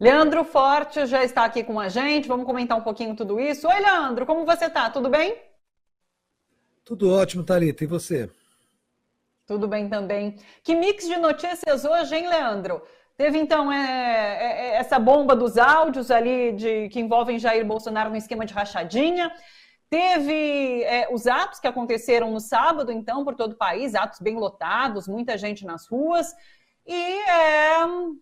Leandro Forte já está aqui com a gente, vamos comentar um pouquinho tudo isso. Oi, Leandro, como você está? Tudo bem? Tudo ótimo, Thalita. E você? Tudo bem também. Que mix de notícias hoje, hein, Leandro? Teve então essa bomba dos áudios ali que envolvem Jair Bolsonaro no esquema de rachadinha. Teve os atos que aconteceram no sábado, então, por todo o país, atos bem lotados, muita gente nas ruas.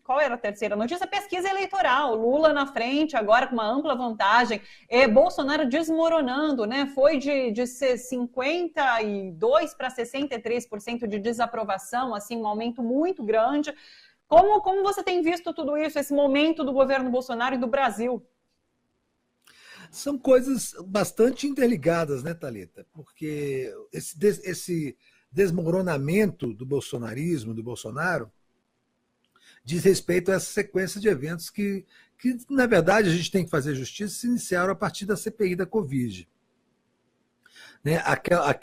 Qual era a terceira notícia? Pesquisa eleitoral. Lula na frente, agora com uma ampla vantagem. Bolsonaro desmoronando, né? Foi de 52% para 63% de desaprovação, assim, um aumento muito grande. Como você tem visto tudo isso, esse momento do governo Bolsonaro e do Brasil? São coisas bastante interligadas, né, Thalita? Porque esse desmoronamento do bolsonarismo, do Bolsonaro, diz respeito a essa sequência de eventos que, na verdade, a gente tem que fazer justiça, se iniciaram a partir da CPI da Covid. Né?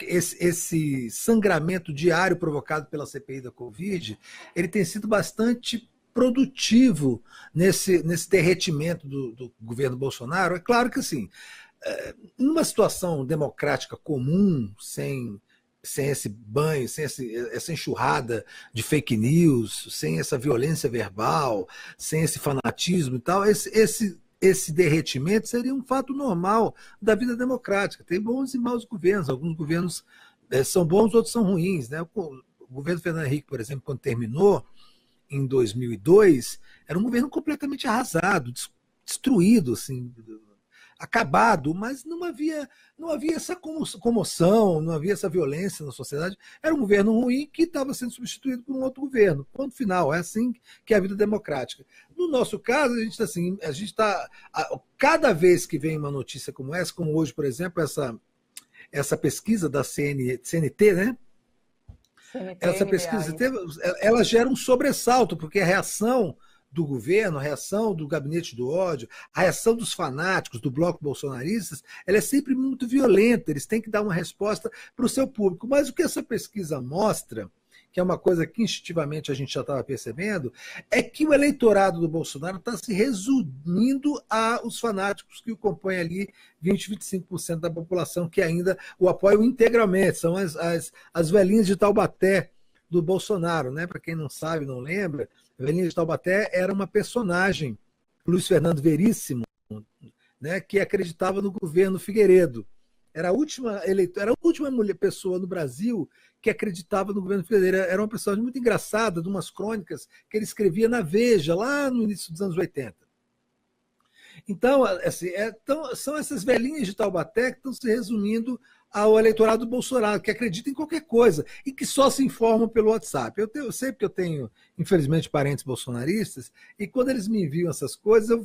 Esse sangramento diário provocado pela CPI da Covid, ele tem sido bastante produtivo nesse derretimento do governo Bolsonaro. É claro que, assim, numa situação democrática comum, sem esse banho, sem essa enxurrada de fake news, sem essa violência verbal, sem esse fanatismo e tal, esse derretimento seria um fato normal da vida democrática. Tem bons e maus governos, alguns governos são bons, outros são ruins. Né? O governo Fernando Henrique, por exemplo, quando terminou, em 2002, era um governo completamente arrasado, destruído, assim, acabado, mas não havia essa comoção, não havia essa violência na sociedade. Era um governo ruim que estava sendo substituído por um outro governo. Ponto final. É assim que é a vida democrática. No nosso caso, a gente está cada vez que vem uma notícia como essa, como hoje, por exemplo, essa pesquisa da CNT, né? Essa pesquisa ela gera um sobressalto, porque a reação do governo, a reação do gabinete do ódio, a reação dos fanáticos, do bloco bolsonaristas, ela é sempre muito violenta, eles têm que dar uma resposta para o seu público. Mas o que essa pesquisa mostra, que é uma coisa que instintivamente a gente já estava percebendo, é que o eleitorado do Bolsonaro está se resumindo aos fanáticos que o compõem ali, 20, 25% da população que ainda o apoiam integralmente, são as velhinhas de Taubaté do Bolsonaro, né? Para quem não sabe, não lembra, a velhinha de Taubaté era uma personagem, Luiz Fernando Veríssimo, né, que acreditava no governo Figueiredo. Era a última pessoa no Brasil que acreditava no governo Figueiredo. Era uma pessoa muito engraçada, de umas crônicas que ele escrevia na Veja, lá no início dos anos 80. Então, assim, são essas velhinhas de Taubaté que estão se resumindo ao eleitorado do Bolsonaro, que acredita em qualquer coisa e que só se informam pelo WhatsApp. Eu sei porque eu tenho, infelizmente, parentes bolsonaristas, e quando eles me enviam essas coisas, eu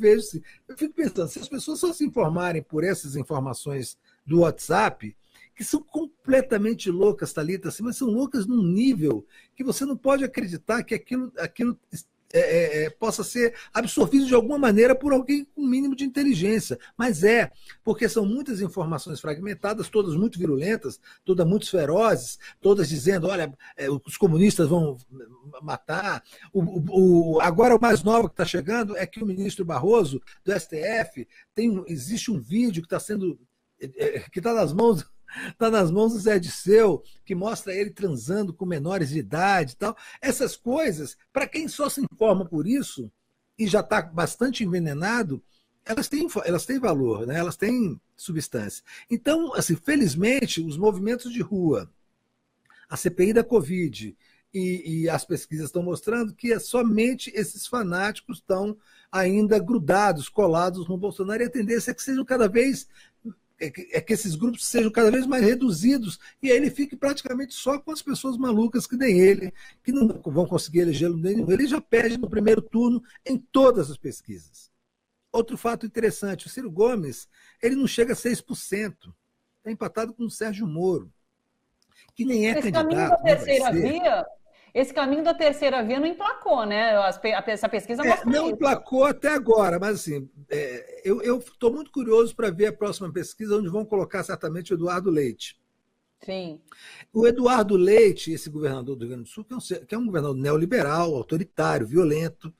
fico pensando, se as pessoas só se informarem por essas informações do WhatsApp, que são completamente loucas, Thalita, assim, mas são loucas num nível que você não pode acreditar que aquilo possa ser absorvido de alguma maneira por alguém com um mínimo de inteligência. Mas porque são muitas informações fragmentadas, todas muito virulentas, todas muito ferozes, todas dizendo, olha, os comunistas vão matar. Agora o mais novo que está chegando é que o ministro Barroso, do STF, existe um vídeo que está sendo que está nas mãos do Zé Disseu, que mostra ele transando com menores de idade e tal. Essas coisas, para quem só se informa por isso e já está bastante envenenado, elas têm valor, né? Elas têm substância. Então, assim, felizmente, os movimentos de rua, a CPI da Covid e as pesquisas estão mostrando que somente esses fanáticos estão ainda grudados, colados no Bolsonaro, e a tendência é que sejam cada vez que esses grupos sejam cada vez mais reduzidos e aí ele fique praticamente só com as pessoas malucas que nem ele, que não vão conseguir elegê-lo nenhum. Ele já perde no primeiro turno em todas as pesquisas. Outro fato interessante, o Ciro Gomes, ele não chega a 6%, está empatado com o Sérgio Moro, que nem é Esse caminho da candidato, nem vai terceira ser. via, esse caminho da terceira via não emplacou, né? Essa pesquisa mostra Não isso. emplacou até agora, mas assim, eu estou muito curioso para ver a próxima pesquisa, onde vão colocar certamente o Eduardo Leite. Sim. O Eduardo Leite, esse governador do Rio Grande do Sul, que é um governador neoliberal, autoritário, violento,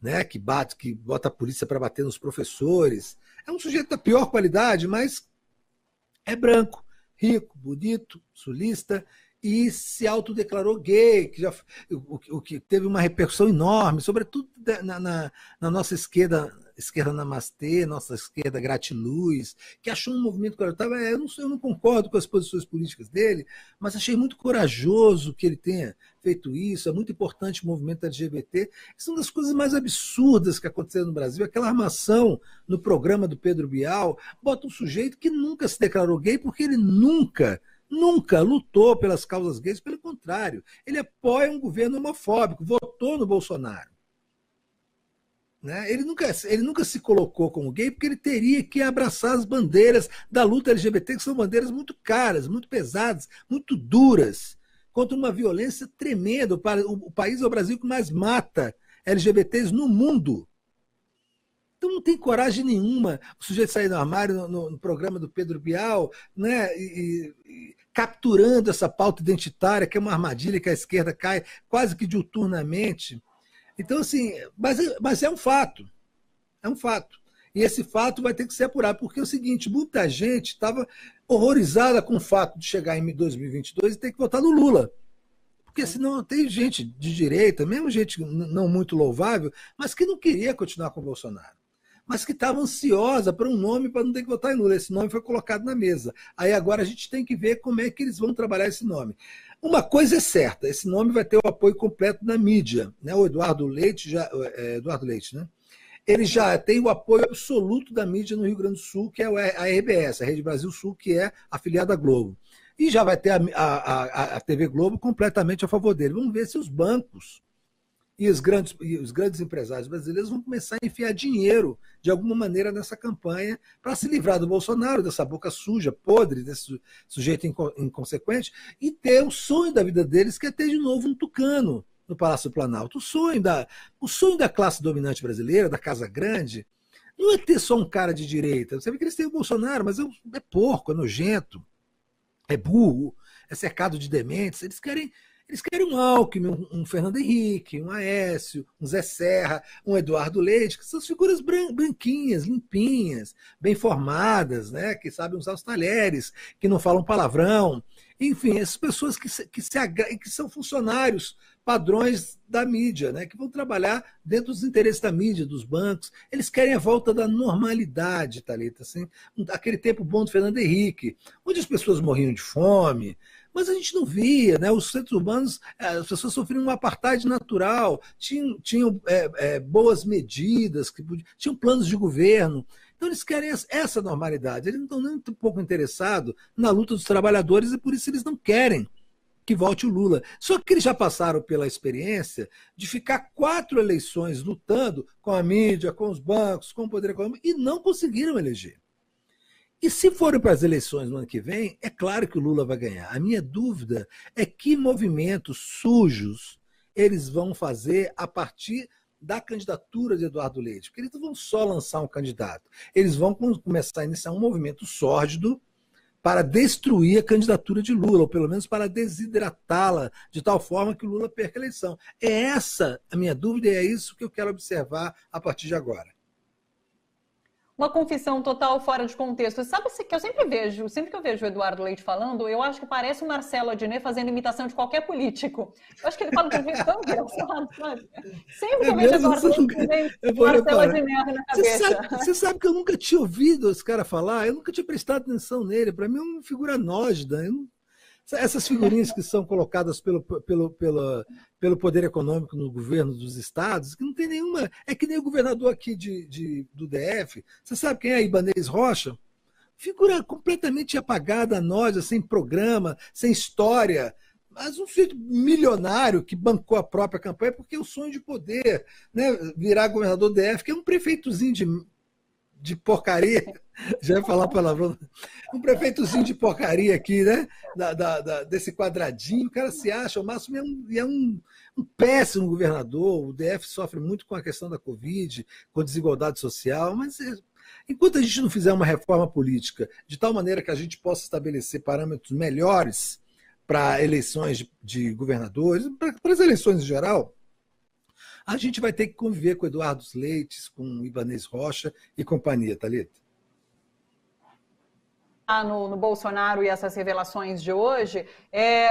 né, que bota a polícia para bater nos professores. É um sujeito da pior qualidade, mas é branco, rico, bonito, sulista, e se autodeclarou gay, o que teve uma repercussão enorme, sobretudo na nossa esquerda namastê, nossa esquerda gratiluz, que achou um movimento corajoso. Eu não concordo com as posições políticas dele, mas achei muito corajoso que ele tenha feito isso. É muito importante o movimento LGBT. Isso é uma das coisas mais absurdas que aconteceram no Brasil, aquela armação no programa do Pedro Bial, bota um sujeito que nunca se declarou gay, porque ele nunca lutou pelas causas gays, pelo contrário, ele apoia um governo homofóbico, votou no Bolsonaro. Né? Ele nunca se colocou como gay porque ele teria que abraçar as bandeiras da luta LGBT, que são bandeiras muito caras, muito pesadas, muito duras, contra uma violência tremenda. O país é o Brasil que mais mata LGBTs no mundo. Então não tem coragem nenhuma o sujeito sair do armário no programa do Pedro Bial, né, e capturando essa pauta identitária, que é uma armadilha que a esquerda cai quase que diuturnamente. Então, assim, mas é um fato. É um fato. E esse fato vai ter que ser apurado, porque é o seguinte, muita gente estava horrorizada com o fato de chegar em 2022 e ter que votar no Lula. Porque senão tem gente de direita, mesmo gente não muito louvável, mas que não queria continuar com o Bolsonaro, mas que estava ansiosa por um nome para não ter que votar em Lula. Esse nome foi colocado na mesa. Aí agora a gente tem que ver como é que eles vão trabalhar esse nome. Uma coisa é certa, esse nome vai ter o apoio completo da mídia. Né? O Eduardo Leite, né? Ele já tem o apoio absoluto da mídia no Rio Grande do Sul, que é a RBS, a Rede Brasil Sul, que é afiliada à Globo. E já vai ter a TV Globo completamente a favor dele. Vamos ver se os bancos e os grandes empresários brasileiros vão começar a enfiar dinheiro, de alguma maneira, nessa campanha, para se livrar do Bolsonaro, dessa boca suja, podre, desse sujeito inconsequente, e ter o sonho da vida deles, que é ter de novo um tucano no Palácio do Planalto. O sonho da classe dominante brasileira, da Casa Grande, não é ter só um cara de direita. Você vê que eles têm o Bolsonaro, mas é porco, é nojento, é burro, é cercado de dementes. Eles querem um Alckmin, um Fernando Henrique, um Aécio, um Zé Serra, um Eduardo Leite, que são figuras branquinhas, limpinhas, bem formadas, né, que sabem usar os talheres, que não falam palavrão. Enfim, essas pessoas que são funcionários padrões da mídia, né, que vão trabalhar dentro dos interesses da mídia, dos bancos. Eles querem a volta da normalidade, Thalita, assim, aquele tempo bom do Fernando Henrique, onde as pessoas morriam de fome, mas a gente não via, né? Os centros urbanos, as pessoas sofriam um apartheid natural, tinham boas medidas, tinham planos de governo. Então eles querem essa normalidade, eles não estão nem um pouco interessados na luta dos trabalhadores e por isso eles não querem que volte o Lula. Só que eles já passaram pela experiência de ficar 4 eleições lutando com a mídia, com os bancos, com o poder econômico e não conseguiram eleger. E se forem para as eleições no ano que vem, é claro que o Lula vai ganhar. A minha dúvida é que movimentos sujos eles vão fazer a partir da candidatura de Eduardo Leite. Porque eles não vão só lançar um candidato, eles vão começar a iniciar um movimento sórdido para destruir a candidatura de Lula, ou pelo menos para desidratá-la, de tal forma que o Lula perca a eleição. É essa a minha dúvida e é isso que eu quero observar a partir de agora. Uma confissão total fora de contexto. Sabe que eu sempre que eu vejo o Eduardo Leite falando, eu acho que parece o Marcelo Adnet fazendo imitação de qualquer político. Eu acho que ele fala de um jeito tão engraçado, sabe? Sempre que eu vejo o Eduardo Leite, vem Marcelo Adnet na cabeça. Você sabe que eu nunca tinha ouvido esse cara falar, eu nunca tinha prestado atenção nele. Para mim é uma figura nógida. Essas figurinhas que são colocadas pelo poder econômico no governo dos estados, que não tem nenhuma. É que nem o governador aqui do DF. Você sabe quem é Ibanez Rocha? Figura completamente apagada, nóia, sem programa, sem história. Mas um sujeito milionário que bancou a própria campanha porque é o sonho de poder, né? Virar governador do DF, que é um prefeitozinho de porcaria, já ia falar palavrão, um prefeitozinho de porcaria aqui, né? Desse quadradinho, o cara se acha, o máximo é um péssimo governador. O DF sofre muito com a questão da Covid, com desigualdade social, mas enquanto a gente não fizer uma reforma política de tal maneira que a gente possa estabelecer parâmetros melhores para eleições de governadores, para as eleições em geral, a gente vai ter que conviver com Eduardo Leite, com Ibanez Rocha e companhia, Thalita. No Bolsonaro e essas revelações de hoje,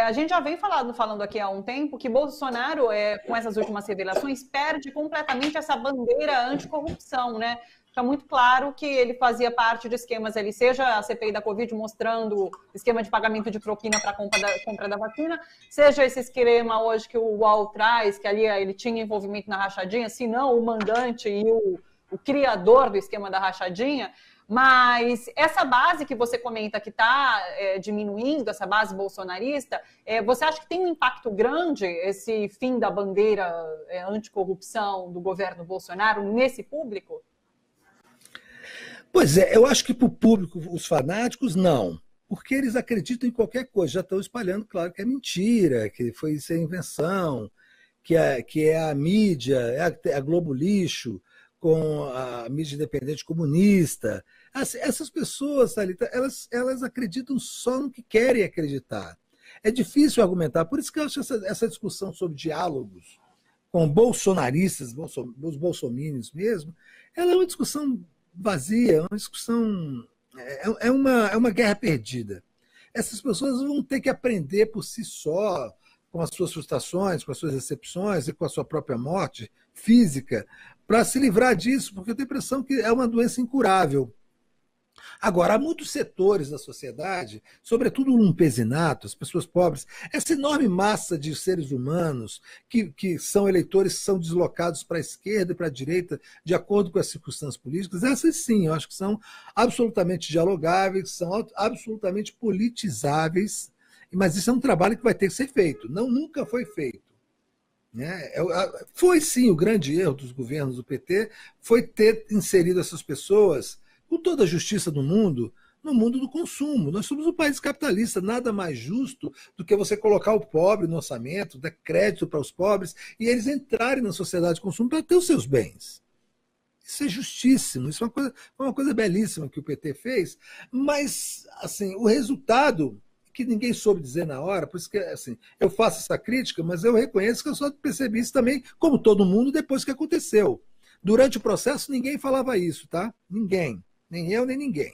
a gente já vem falando aqui há um tempo que Bolsonaro, com essas últimas revelações, perde completamente essa bandeira anticorrupção, né? Fica muito claro que ele fazia parte de esquemas ali, seja a CPI da Covid mostrando esquema de pagamento de propina para compra da vacina, seja esse esquema hoje que o UOL traz, que ali ele tinha envolvimento na rachadinha, se não o mandante e o criador do esquema da rachadinha. Mas essa base que você comenta que está diminuindo, essa base bolsonarista, você acha que tem um impacto grande esse fim da bandeira anticorrupção do governo Bolsonaro nesse público? Pois é, eu acho que para o público, os fanáticos, não. Porque eles acreditam em qualquer coisa, já estão espalhando, claro, que é mentira, que foi isso é invenção, que é a mídia, é a Globo Lixo, com a mídia independente comunista. Essas pessoas, Thalita, elas acreditam só no que querem acreditar. É difícil argumentar, por isso que eu acho essa discussão sobre diálogos com bolsonaristas, os bolsominions mesmo, ela é uma discussão vazia, é uma discussão, é uma guerra perdida. Essas pessoas vão ter que aprender por si só, com as suas frustrações, com as suas decepções e com a sua própria morte física, para se livrar disso, porque eu tenho a impressão que é uma doença incurável. Agora, há muitos setores da sociedade, sobretudo o lumpesinato, as pessoas pobres, essa enorme massa de seres humanos que são eleitores, são deslocados para a esquerda e para a direita, de acordo com as circunstâncias políticas, essas sim, eu acho que são absolutamente dialogáveis, são absolutamente politizáveis, mas isso é um trabalho que vai ter que ser feito. Nunca foi feito. Foi sim o grande erro dos governos do PT, foi ter inserido essas pessoas com toda a justiça do mundo, no mundo do consumo. Nós somos um país capitalista, nada mais justo do que você colocar o pobre no orçamento, dar crédito para os pobres e eles entrarem na sociedade de consumo para ter os seus bens. Isso é justíssimo, isso foi uma coisa belíssima que o PT fez, mas assim, o resultado que ninguém soube dizer na hora, por isso que assim, eu faço essa crítica, mas eu reconheço que eu só percebi isso também, como todo mundo, depois que aconteceu. Durante o processo, ninguém falava isso, tá? Ninguém. Nem eu, nem ninguém.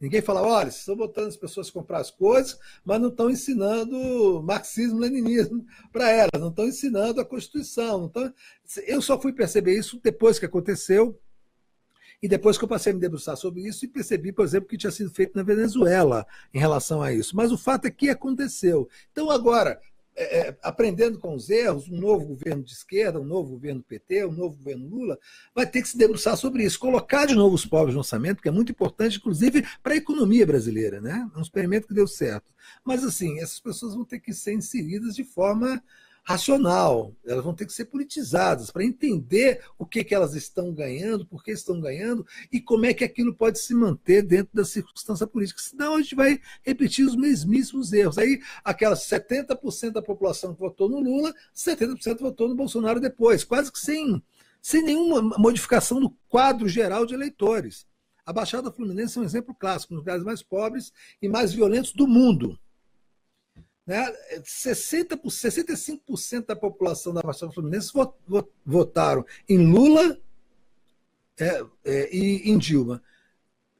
Ninguém falava, olha, vocês estão botando as pessoas a comprar as coisas, mas não estão ensinando marxismo-leninismo para elas, não estão ensinando a Constituição. Não estão... Eu só fui perceber isso depois que aconteceu, e depois que eu passei a me debruçar sobre isso e percebi, por exemplo, que tinha sido feito na Venezuela em relação a isso. Mas o fato é que aconteceu. Então, agora, aprendendo com os erros, um novo governo de esquerda, um novo governo PT, um novo governo Lula, vai ter que se debruçar sobre isso, colocar de novo os pobres no orçamento, que é muito importante, inclusive, para a economia brasileira, né? É um experimento que deu certo. Mas, assim, essas pessoas vão ter que ser inseridas de forma racional, elas vão ter que ser politizadas para entender o que elas estão ganhando, por que estão ganhando e como é que aquilo pode se manter dentro da circunstância política. Senão a gente vai repetir os mesmíssimos erros. Aí aquelas 70% da população que votou no Lula, 70% votou no Bolsonaro depois, quase que sem nenhuma modificação do quadro geral de eleitores. A Baixada Fluminense é um exemplo clássico, um dos lugares mais pobres e mais violentos do mundo. 65% da população da Baixada Fluminense votaram em Lula e em Dilma.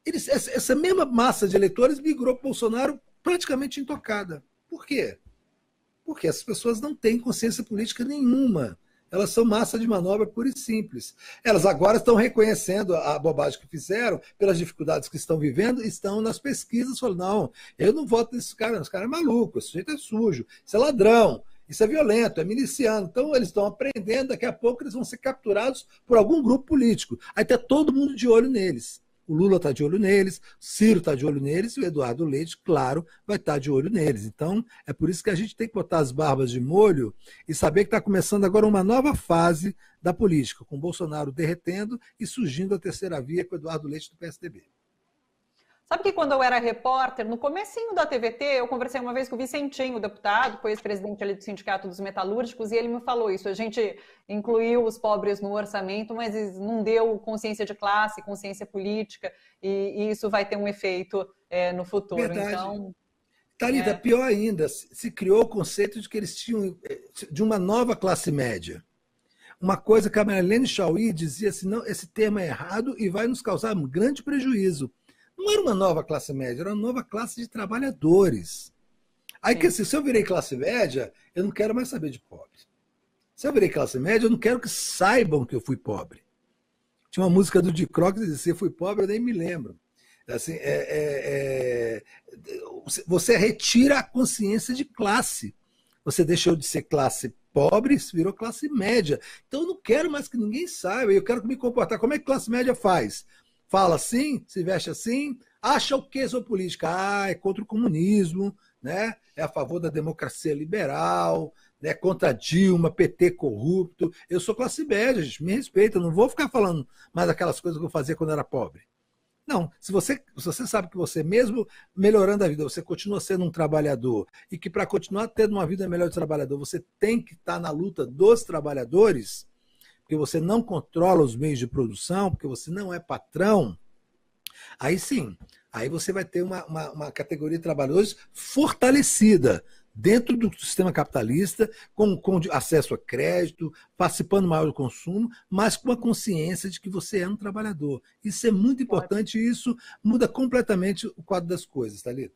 Essa mesma massa de eleitores migrou para o Bolsonaro praticamente intocada. Por quê? Porque essas pessoas não têm consciência política nenhuma. Elas são massa de manobra pura e simples. Elas agora estão reconhecendo a bobagem que fizeram, pelas dificuldades que estão vivendo, estão nas pesquisas falando, não, eu não voto nesse cara, esse cara é maluco, esse jeito é sujo, isso é ladrão, isso é violento, é miliciano. Então eles estão aprendendo, daqui a pouco eles vão ser capturados por algum grupo político. Aí está todo mundo de olho neles. O Lula está de olho neles, Ciro está de olho neles e o Eduardo Leite, claro, vai estar de olho neles. Então, é por isso que a gente tem que botar as barbas de molho e saber que está começando agora uma nova fase da política, com Bolsonaro derretendo e surgindo a terceira via com o Eduardo Leite do PSDB. Sabe que quando eu era repórter, no comecinho da TVT, eu conversei uma vez com o Vicentinho, o deputado, foi ex-presidente ali do Sindicato dos Metalúrgicos, e ele me falou isso. A gente incluiu os pobres no orçamento, mas não deu consciência de classe, consciência política, e isso vai ter um efeito no futuro. Verdade. Então, Thalita, pior ainda, se criou o conceito de que eles tinham de uma nova classe média. uma coisa que a Marlene Chauí dizia assim, não, esse termo é errado e vai nos causar um grande prejuízo. Não era uma nova classe média, era uma nova classe de trabalhadores. Aí que assim, se eu virei classe média, eu não quero mais saber de pobre. Se eu virei classe média, eu não quero que saibam que eu fui pobre. Tinha uma música do Dick Croc que dizia, se eu fui pobre, eu nem me lembro. Assim, você retira a consciência de classe. Você deixou de ser classe pobre, virou classe média. Então eu não quero mais que ninguém saiba, eu quero me comportar. Como é que classe média faz? Fala assim, se veste assim, acha o que sobre política? Ah, é contra o comunismo, né? É a favor da democracia liberal, né? Contra Dilma, PT corrupto. Eu sou classe média, gente, me respeita, eu não vou ficar falando mais aquelas coisas que eu fazia quando era pobre. Não, se você sabe que você, mesmo melhorando a vida, você continua sendo um trabalhador e que para continuar tendo uma vida melhor de trabalhador, você tem que estar na luta dos trabalhadores, porque você não controla os meios de produção, porque você não é patrão, aí sim, aí você vai ter uma categoria de trabalhadores fortalecida dentro do sistema capitalista, com acesso a crédito, participando maior do consumo, mas com a consciência de que você é um trabalhador. Isso é muito importante e isso muda completamente o quadro das coisas, Thalita.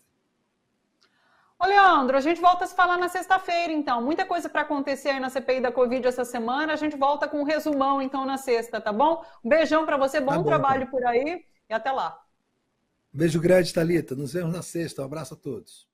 Ô, Leandro, a gente volta a se falar na sexta-feira, então. Muita coisa para acontecer aí na CPI da Covid essa semana. A gente volta com um resumão, então, na sexta, tá bom? Um beijão para você, bom trabalho então por aí e até lá. Beijo grande, Thalita. Nos vemos na sexta. Um abraço a todos.